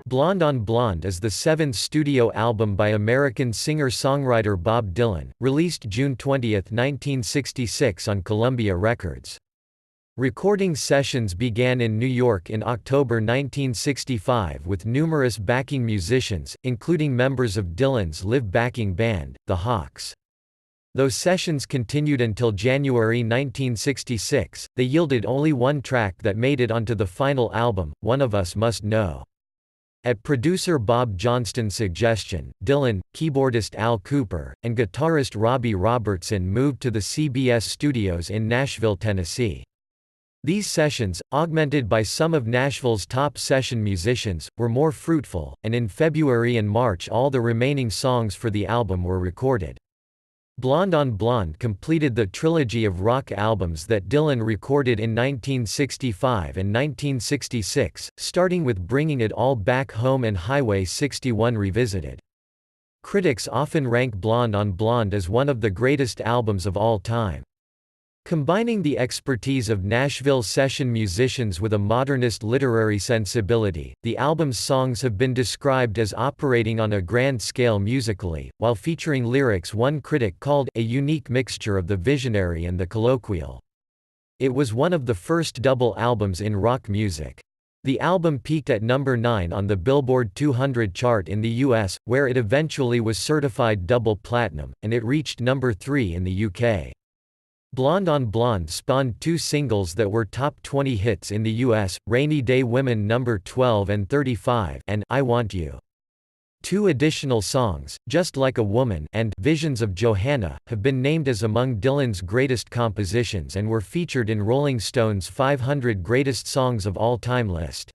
Blonde on Blonde is the seventh studio album by American singer-songwriter Bob Dylan, released June 20, 1966 on Columbia Records. Recording sessions began in New York in October 1965 with numerous backing musicians, including members of Dylan's live backing band, the Hawks. Though sessions continued until January 1966, they yielded only one track that made it onto the final album, One of Us Must Know. At producer Bob Johnston's suggestion, Dylan, keyboardist Al Kooper, and guitarist Robbie Robertson moved to the CBS studios in Nashville, Tennessee. These sessions, augmented by some of Nashville's top session musicians, were more fruitful, and in February and March all the remaining songs for the album were recorded. Blonde on Blonde completed the trilogy of rock albums that Dylan recorded in 1965 and 1966, starting with Bringing It All Back Home and Highway 61 Revisited. Critics often rank Blonde on Blonde as one of the greatest albums of all time. Combining the expertise of Nashville session musicians with a modernist literary sensibility, the album's songs have been described as operating on a grand scale musically, while featuring lyrics one critic called a unique mixture of the visionary and the colloquial. It was one of the first double albums in rock music. The album peaked at number 9 on the Billboard 200 chart in the US, where it eventually was certified double platinum, and it reached number 3 in the UK. Blonde on Blonde spawned two singles that were top 20 hits in the US, Rainy Day Women No. 12 and 35 and I Want You. Two additional songs, Just Like a Woman and Visions of Johanna, have been named as among Dylan's greatest compositions and were featured in Rolling Stone's 500 Greatest Songs of All Time list.